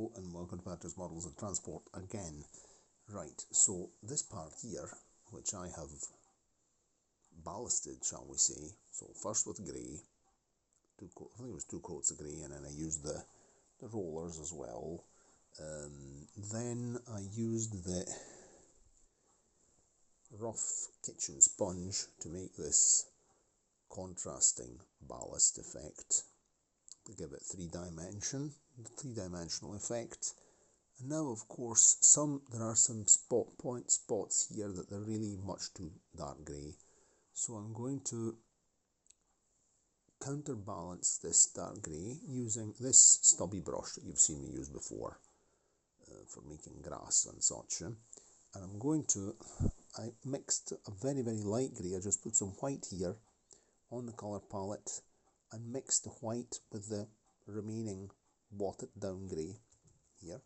Hello and welcome to Patrick's Models of Transport again. Right, so this part here, which I have ballasted, shall we say, so first with grey, I think it was 2 coats of grey, and then I used the rollers as well. Then I used the rough kitchen sponge to make this contrasting ballast effect, to give it three-dimensional effect. And now, of course, there are some spots here that they're really much too dark grey. So I'm going to counterbalance this dark grey using this stubby brush that you've seen me use before for making grass and such. And I mixed a very, very light grey. I just put some white here on the colour palette and mixed the white with the remaining watered down grey here,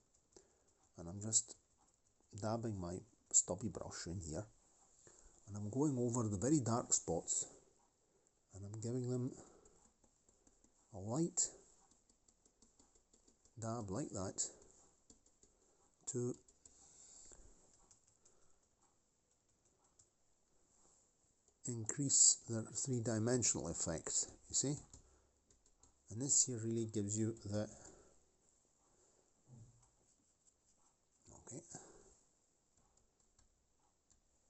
and I'm just dabbing my stubby brush in here, and I'm going over the very dark spots, and I'm giving them a light dab like that to increase the three-dimensional effect, you see. And this here really gives you the, okay,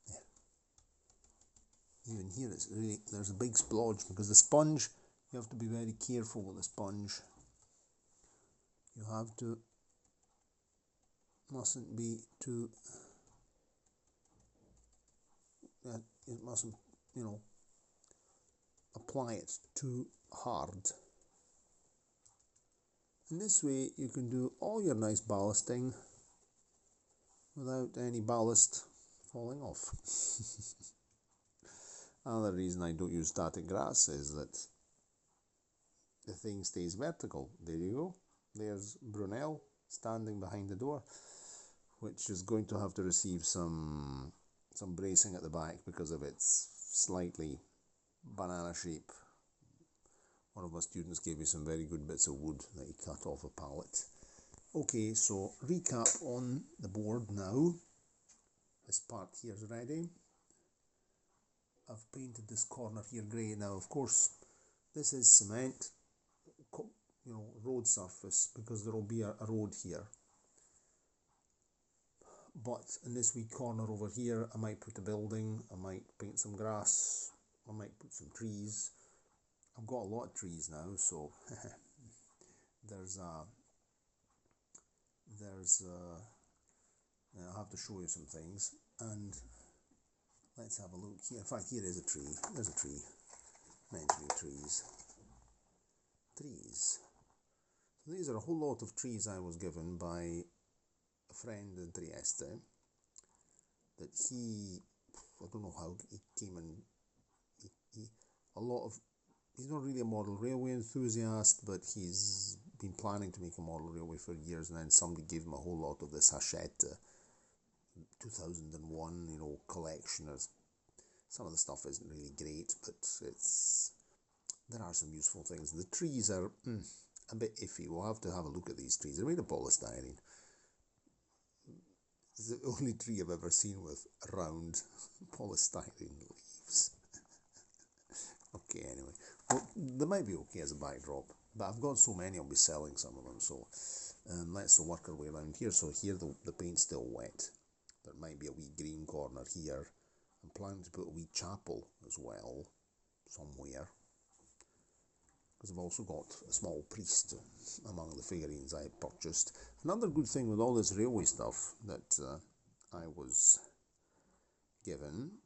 there. Even here it's really, there's a big splodge, because the sponge, you have to be very careful with the sponge. You have to, mustn't be too, it mustn't, apply it too hard. And this way you can do all your nice ballasting without any ballast falling off. Another reason I don't use static grass is that the thing stays vertical. There you go. There's Brunel standing behind the door, which is going to have to receive some bracing at the back because of its slightly banana shape. One of my students gave me some very good bits of wood that he cut off a pallet. Okay, so recap on the board now. This part here is ready. I've painted this corner here grey. Now, of course, this is cement, road surface, because there will be a road here. But in this wee corner over here, I might put a building, I might paint some grass, I might put some trees. I've got a lot of trees now, so I'll have to show you some things. And let's have a look here. In fact, here is a tree. There's a tree. Mentioning trees. So these are a whole lot of trees I was given by a friend in Trieste. That I don't know how he came in. He's not really a model railway enthusiast, but he's been planning to make a model railway for years, and then somebody gave him a whole lot of this Hachette 2001, collection. Some of the stuff isn't really great, but there are some useful things. The trees are a bit iffy. We'll have to have a look at these trees. They're made of polystyrene. It's the only tree I've ever seen with round polystyrene leaves. Okay, anyway. Well, they might be okay as a backdrop, but I've got so many I'll be selling some of them, so let's work our way around here. So here the paint's still wet. There might be a wee green corner here. I'm planning to put a wee chapel as well, somewhere, because I've also got a small priest among the figurines I purchased. Another good thing with all this railway stuff that I was given,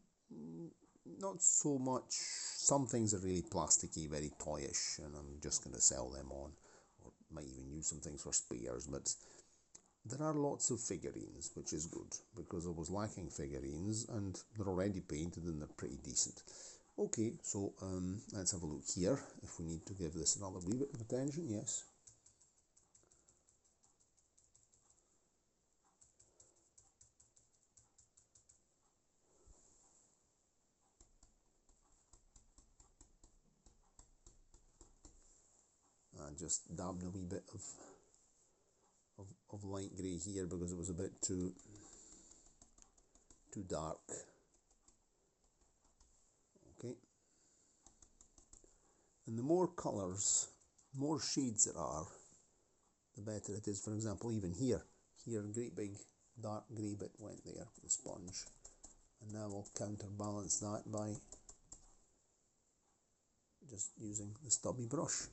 not so much, some things are really plasticky, very toyish, and I'm just going to sell them on, or might even use some things for spares, but there are lots of figurines, which is good, because I was lacking figurines, and they're already painted and they're pretty decent. Okay, so let's have a look here, if we need to give this another wee bit of attention, yes. I just dabbed a wee bit of light grey here because it was a bit too dark. Okay, and the more colours, more shades there are, the better it is. For example, even here, great big dark grey bit went there with the sponge, and now we'll counterbalance that by just using the stubby brush.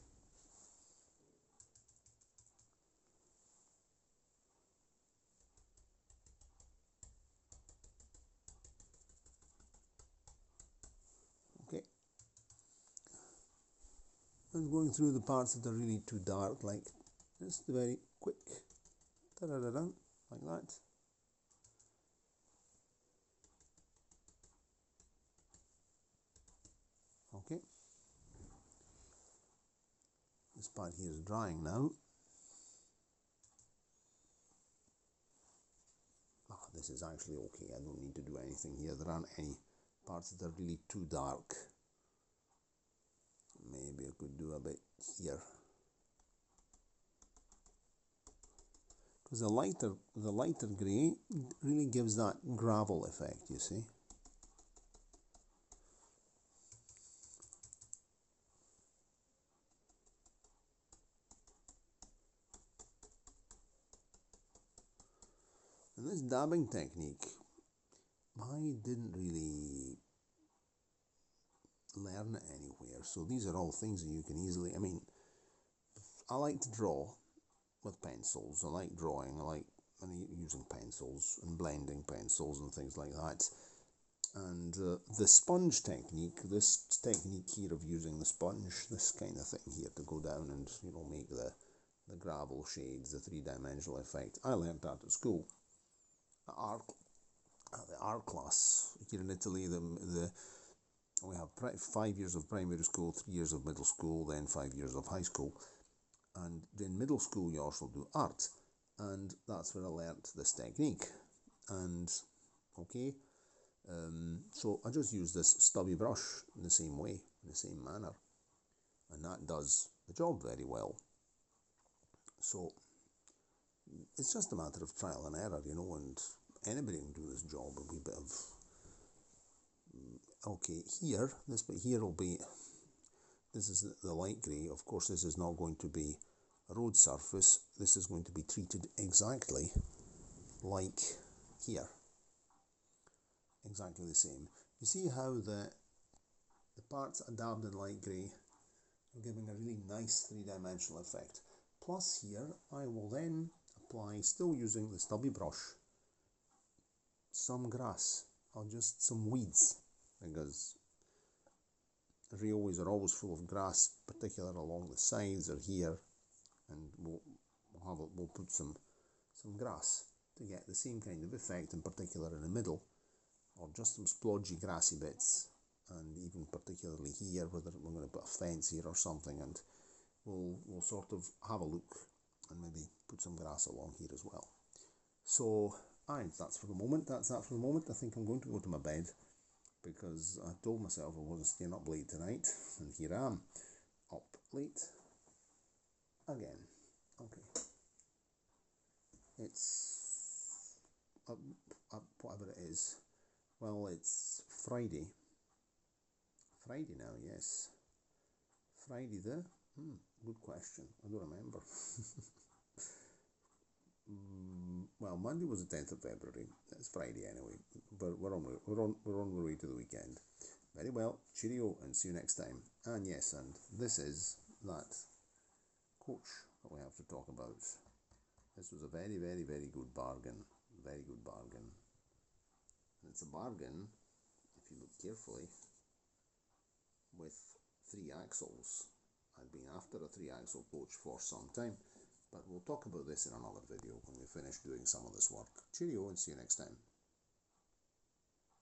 Okay, and going through the parts that are really too dark, like just a very quick da-da-da-da, like that. Okay, this part here is drying now. This is actually okay, I don't need to do anything here. There aren't any parts that are really too dark. Maybe I could do a bit here, because the lighter grey really gives that gravel effect, you see. And this dabbing technique, I didn't really learn it anywhere, so these are all things that you can easily, I mean, I like to draw with pencils, I like drawing, I like using pencils and blending pencils and things like that. And the sponge technique, this technique here of using the sponge, this kind of thing here to go down and, you know, make the gravel shades, the three-dimensional effect, I learned that at school. The art class here in Italy, we have 5 years of primary school, 3 years of middle school, then 5 years of high school. And in middle school you also do art, and that's where I learnt this technique. And okay, so I just use this stubby brush in the same way, in the same manner, and that does the job very well. So it's just a matter of trial and error, you know, and anybody can do this job. A wee bit of okay, here, this bit here will be, this is the light grey. Of course, this is not going to be a road surface. This is going to be treated exactly like here. Exactly the same. You see how the parts are dabbed in light grey are giving a really nice three-dimensional effect. Plus here, I will then apply, still using the stubby brush, some grass, or just some weeds, because railways are always full of grass, particularly along the sides or here, and we'll put some grass to get the same kind of effect, in particular in the middle, or just some splodgy grassy bits, and even particularly here, whether we're going to put a fence here or something, and we'll sort of have a look and maybe put some grass along here as well. So that's for the moment. That's that for the moment. I think I'm going to go to my bed, because I told myself I wasn't staying up late tonight, and here I am, up late again. Okay, it's whatever it is. Well, it's Friday now, yes. Friday the good question, I don't remember. Well, Monday was the 10th of February. It's Friday anyway, but we're on our way to the weekend. Very well, cheerio, and see you next time. And yes, and this is that coach that we have to talk about. This was a very, very, very good bargain. Very good bargain. And it's a bargain, if you look carefully, with 3 axles. I've been after a 3-axle coach for some time, but we'll talk about this in another video when we finish doing some of this work. Cheerio, and see you next time.